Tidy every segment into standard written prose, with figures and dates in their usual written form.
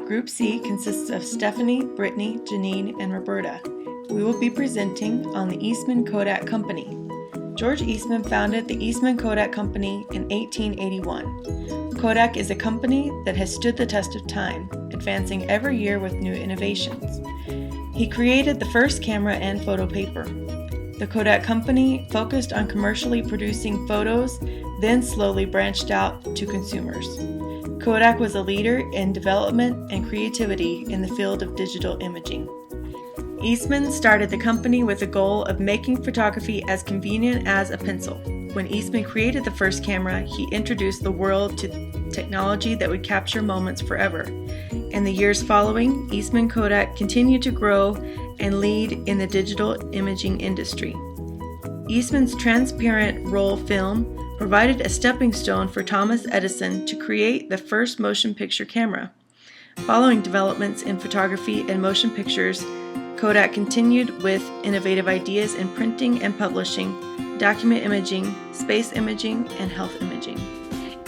Group C consists of Stephanie, Brittany, Janine, and Roberta. We will be presenting on the Eastman Kodak Company. George Eastman founded the Eastman Kodak Company in 1881. Kodak is a company that has stood the test of time, advancing every year with new innovations. He created the first camera and photo paper. The Kodak Company focused on commercially producing photos, then slowly branched out to consumers. Kodak was a leader in development and creativity in the field of digital imaging. Eastman started the company with the goal of making photography as convenient as a pencil. When Eastman created the first camera, he introduced the world to technology that would capture moments forever. In the years following, Eastman Kodak continued to grow and lead in the digital imaging industry. Eastman's transparent roll film provided a stepping stone for Thomas Edison to create the first motion picture camera. Following developments in photography and motion pictures, Kodak continued with innovative ideas in printing and publishing, document imaging, space imaging, and health imaging.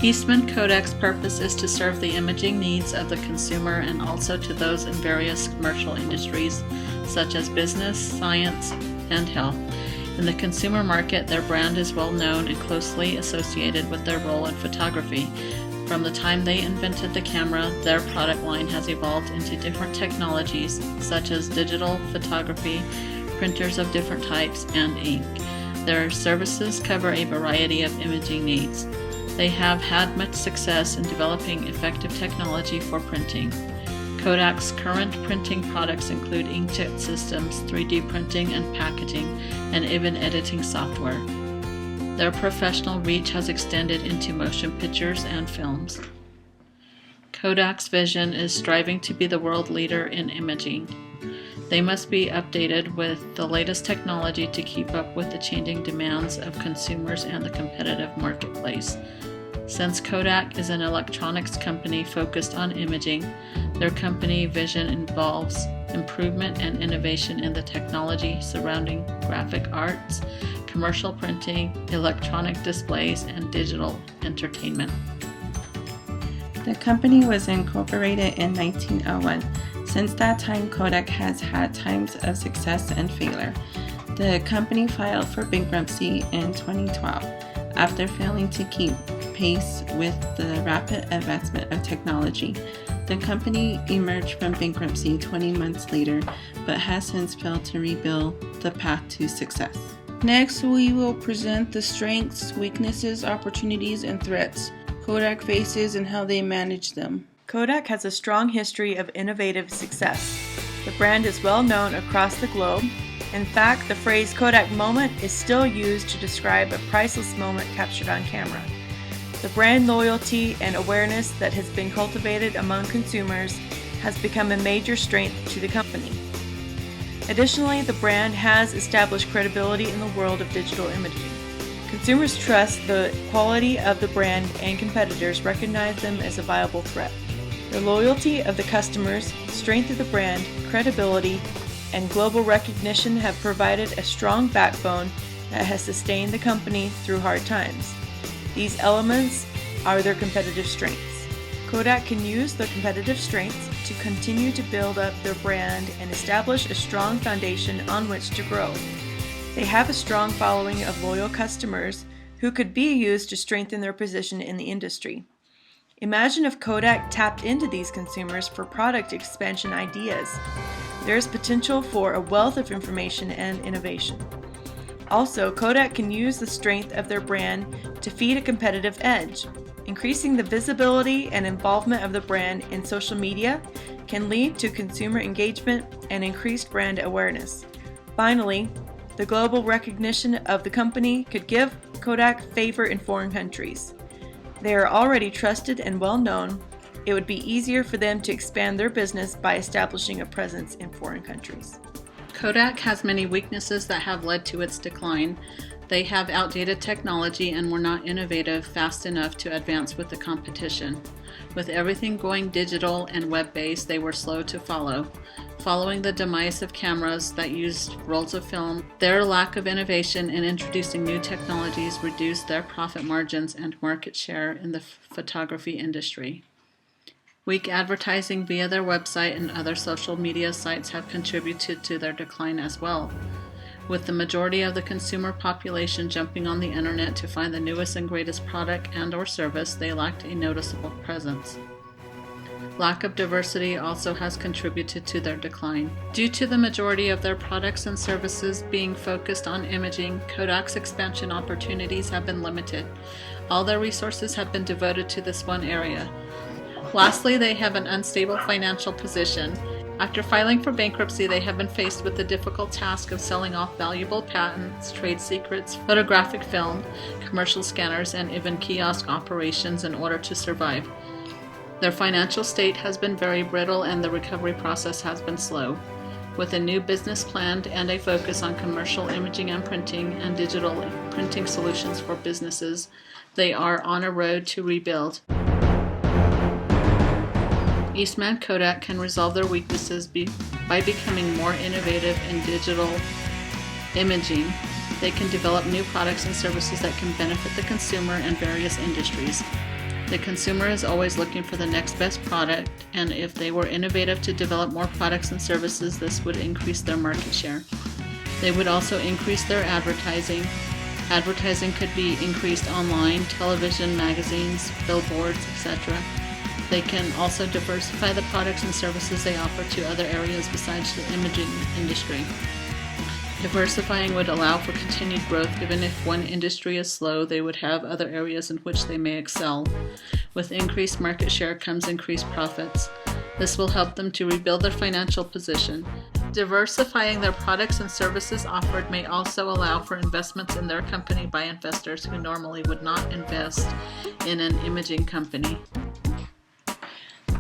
Eastman Kodak's purpose is to serve the imaging needs of the consumer and also to those in various commercial industries such as business, science, and health. In the consumer market, their brand is well known and closely associated with their role in photography. From the time they invented the camera, their product line has evolved into different technologies such as digital photography, printers of different types, and ink. Their services cover a variety of imaging needs. They have had much success in developing effective technology for printing. Kodak's current printing products include inkjet systems, 3D printing and packaging, and even editing software. Their professional reach has extended into motion pictures and films. Kodak's vision is striving to be the world leader in imaging. They must be updated with the latest technology to keep up with the changing demands of consumers and the competitive marketplace. Since Kodak is an electronics company focused on imaging, their company vision involves improvement and innovation in the technology surrounding graphic arts, commercial printing, electronic displays, and digital entertainment. The company was incorporated in 1901. Since that time, Kodak has had times of success and failure. The company filed for bankruptcy in 2012 after failing to keep pace with the rapid advancement of technology. The company emerged from bankruptcy 20 months later, but has since failed to rebuild the path to success. Next, we will present the strengths, weaknesses, opportunities, and threats Kodak faces and how they manage them. Kodak has a strong history of innovative success. The brand is well known across the globe. In fact, the phrase Kodak moment is still used to describe a priceless moment captured on camera. The brand loyalty and awareness that has been cultivated among consumers has become a major strength to the company. Additionally, the brand has established credibility in the world of digital imaging. Consumers trust the quality of the brand and competitors recognize them as a viable threat. The loyalty of the customers, strength of the brand, credibility, and global recognition have provided a strong backbone that has sustained the company through hard times. These elements are their competitive strengths. Kodak can use the competitive strengths to continue to build up their brand and establish a strong foundation on which to grow. They have a strong following of loyal customers who could be used to strengthen their position in the industry. Imagine if Kodak tapped into these consumers for product expansion ideas. There is potential for a wealth of information and innovation. Also, Kodak can use the strength of their brand to feed a competitive edge. Increasing the visibility and involvement of the brand in social media can lead to consumer engagement and increased brand awareness. Finally, the global recognition of the company could give Kodak favor in foreign countries. They are already trusted and well known. It would be easier for them to expand their business by establishing a presence in foreign countries. Kodak has many weaknesses that have led to its decline. They have outdated technology and were not innovative fast enough to advance with the competition. With everything going digital and web-based, they were slow to follow. Following the demise of cameras that used rolls of film, their lack of innovation in introducing new technologies reduced their profit margins and market share in the photography industry. Weak advertising via their website and other social media sites have contributed to their decline as well. With the majority of the consumer population jumping on the internet to find the newest and greatest product and/or service, they lacked a noticeable presence. Lack of diversity also has contributed to their decline. Due to the majority of their products and services being focused on imaging, Kodak's expansion opportunities have been limited. All their resources have been devoted to this one area. Lastly, they have an unstable financial position. After filing for bankruptcy, they have been faced with the difficult task of selling off valuable patents, trade secrets, photographic film, commercial scanners, and even kiosk operations in order to survive. Their financial state has been very brittle and the recovery process has been slow. With a new business plan and a focus on commercial imaging and printing and digital printing solutions for businesses, they are on a road to rebuild. Eastman Kodak can resolve their weaknesses by becoming more innovative in digital imaging. They can develop new products and services that can benefit the consumer and various industries. The consumer is always looking for the next best product, and if they were innovative to develop more products and services, this would increase their market share. They would also increase their advertising. Advertising could be increased online, television, magazines, billboards, etc. They can also diversify the products and services they offer to other areas besides the imaging industry. Diversifying would allow for continued growth. Even if one industry is slow, they would have other areas in which they may excel. With increased market share comes increased profits. This will help them to rebuild their financial position. Diversifying their products and services offered may also allow for investments in their company by investors who normally would not invest in an imaging company.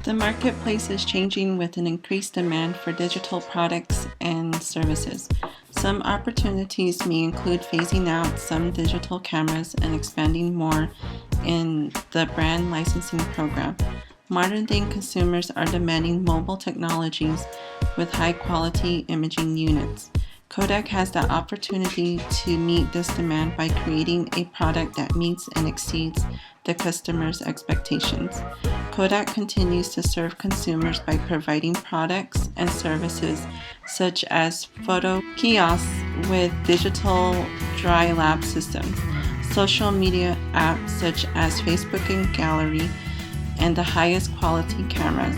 The marketplace is changing with an increased demand for digital products and services. Some opportunities may include phasing out some digital cameras and expanding more in the brand licensing program. Modern-day consumers are demanding mobile technologies with high-quality imaging units. Kodak has the opportunity to meet this demand by creating a product that meets and exceeds the customer's expectations. Kodak continues to serve consumers by providing products and services such as photo kiosks with digital dry lab systems, social media apps such as Facebook and Gallery, and the highest quality cameras.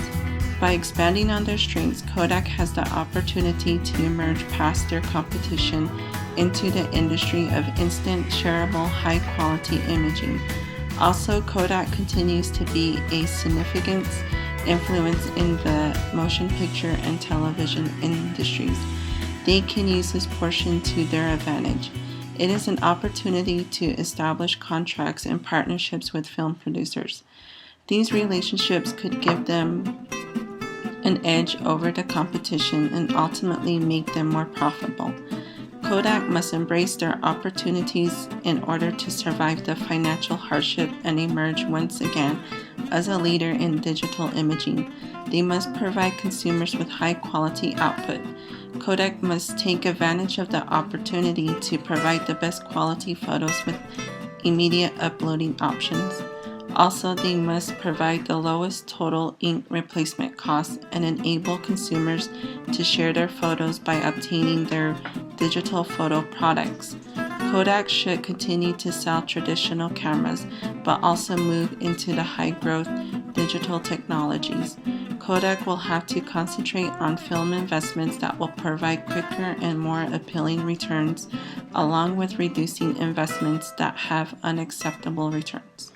By expanding on their strengths, Kodak has the opportunity to emerge past their competition into the industry of instant, shareable, high-quality imaging. Also, Kodak continues to be a significant influence in the motion picture and television industries. They can use this portion to their advantage. It is an opportunity to establish contracts and partnerships with film producers. These relationships could give them an edge over the competition and ultimately make them more profitable. Kodak must embrace their opportunities in order to survive the financial hardship and emerge once again as a leader in digital imaging. They must provide consumers with high-quality output. Kodak must take advantage of the opportunity to provide the best quality photos with immediate uploading options. Also, they must provide the lowest total ink replacement costs and enable consumers to share their photos by obtaining their digital photo products. Kodak should continue to sell traditional cameras, but also move into the high-growth digital technologies. Kodak will have to concentrate on film investments that will provide quicker and more appealing returns, along with reducing investments that have unacceptable returns.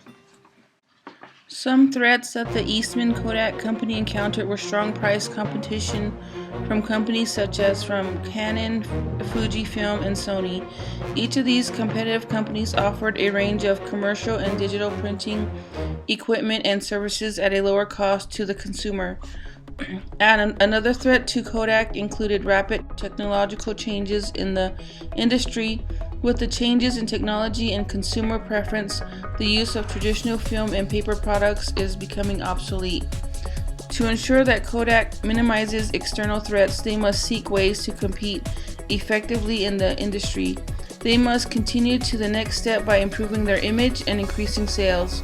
Some threats that the Eastman Kodak Company encountered were strong price competition from companies such as from Canon, Fujifilm, and Sony. Each of these competitive companies offered a range of commercial and digital printing equipment and services at a lower cost to the consumer. And another threat to Kodak included rapid technological changes in the industry. With the changes in technology and consumer preference, the use of traditional film and paper products is becoming obsolete. To ensure that Kodak minimizes external threats, they must seek ways to compete effectively in the industry. They must continue to the next step by improving their image and increasing sales.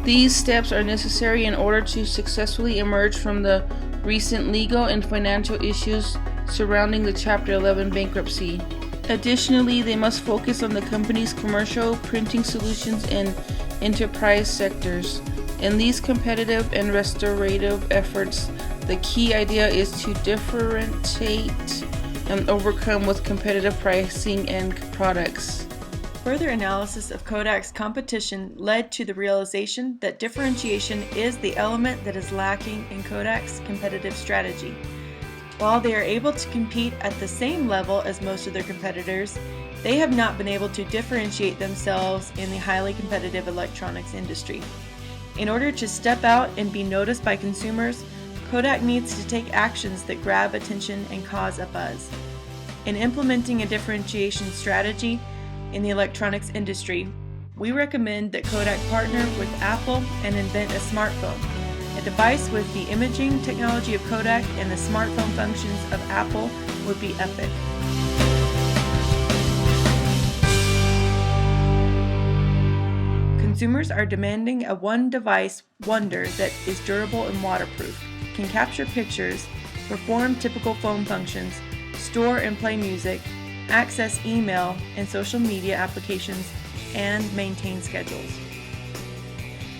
These steps are necessary in order to successfully emerge from the recent legal and financial issues surrounding the Chapter 11 bankruptcy. Additionally, they must focus on the company's commercial printing solutions and enterprise sectors. In these competitive and restorative efforts, the key idea is to differentiate and overcome with competitive pricing and products. Further analysis of Kodak's competition led to the realization that differentiation is the element that is lacking in Kodak's competitive strategy. While they are able to compete at the same level as most of their competitors, they have not been able to differentiate themselves in the highly competitive electronics industry. In order to step out and be noticed by consumers, Kodak needs to take actions that grab attention and cause a buzz. In implementing a differentiation strategy in the electronics industry, we recommend that Kodak partner with Apple and invent a smartphone. A device with the imaging technology of Kodak and the smartphone functions of Apple would be epic. Consumers are demanding a one-device wonder that is durable and waterproof, can capture pictures, perform typical phone functions, store and play music, access email and social media applications, and maintain schedules.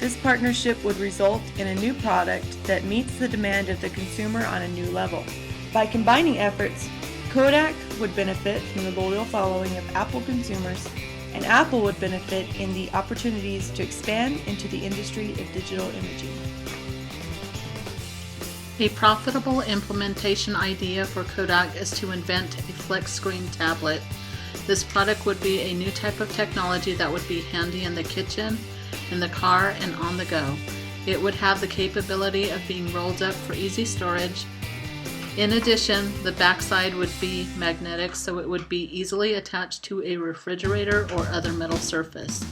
This partnership would result in a new product that meets the demand of the consumer on a new level. By combining efforts, Kodak would benefit from the loyal following of Apple consumers, and Apple would benefit in the opportunities to expand into the industry of digital imaging. A profitable implementation idea for Kodak is to invent a flex screen tablet. This product would be a new type of technology that would be handy in the kitchen, in the car, and on the go. It would have the capability of being rolled up for easy storage. In addition, the backside would be magnetic, so it would be easily attached to a refrigerator or other metal surface.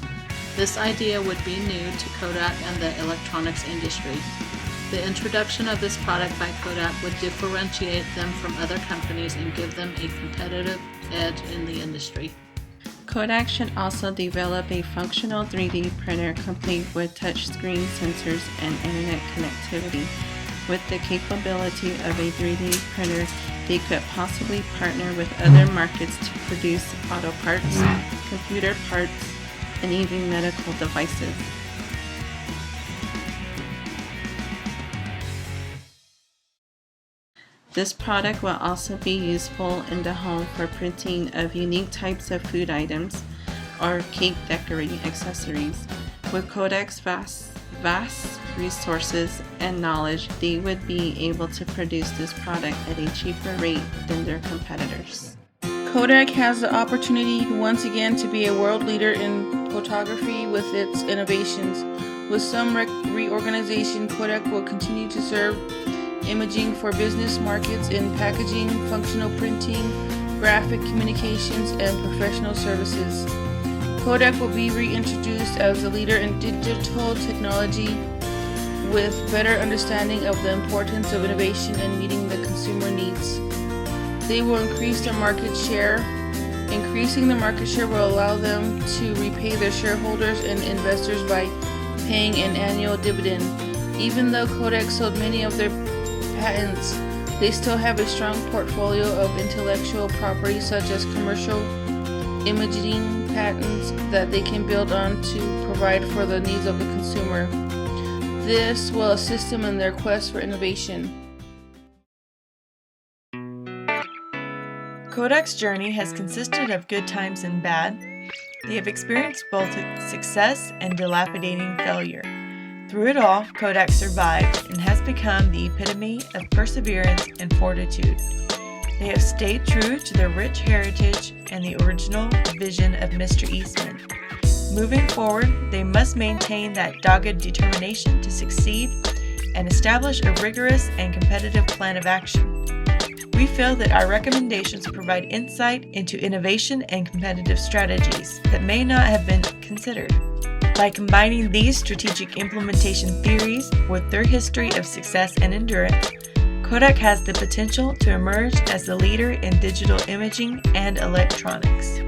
This idea would be new to Kodak and the electronics industry. The introduction of this product by Kodak would differentiate them from other companies and give them a competitive edge in the industry. Kodak should also develop a functional 3D printer complete with touchscreen sensors and internet connectivity. With the capability of a 3D printer, they could possibly partner with other markets to produce auto parts, computer parts, and even medical devices. This product will also be useful in the home for printing of unique types of food items or cake decorating accessories. With Kodak's vast resources and knowledge, they would be able to produce this product at a cheaper rate than their competitors. Kodak has the opportunity once again to be a world leader in photography with its innovations. With some reorganization, Kodak will continue to serve imaging for business markets in packaging, functional printing, graphic communications, and professional services. Kodak will be reintroduced as a leader in digital technology with better understanding of the importance of innovation and meeting the consumer needs. They will increase their market share. Increasing the market share will allow them to repay their shareholders and investors by paying an annual dividend. Even though Kodak sold many of their patents, they still have a strong portfolio of intellectual property such as commercial imaging patents that they can build on to provide for the needs of the consumer. This will assist them in their quest for innovation. Kodak's journey has consisted of good times and bad. They have experienced both success and dilapidating failure. Through it all, Kodak survived and has become the epitome of perseverance and fortitude. They have stayed true to their rich heritage and the original vision of Mr. Eastman. Moving forward, they must maintain that dogged determination to succeed and establish a rigorous and competitive plan of action. We feel that our recommendations provide insight into innovation and competitive strategies that may not have been considered. By combining these strategic implementation theories with their history of success and endurance, Kodak has the potential to emerge as the leader in digital imaging and electronics.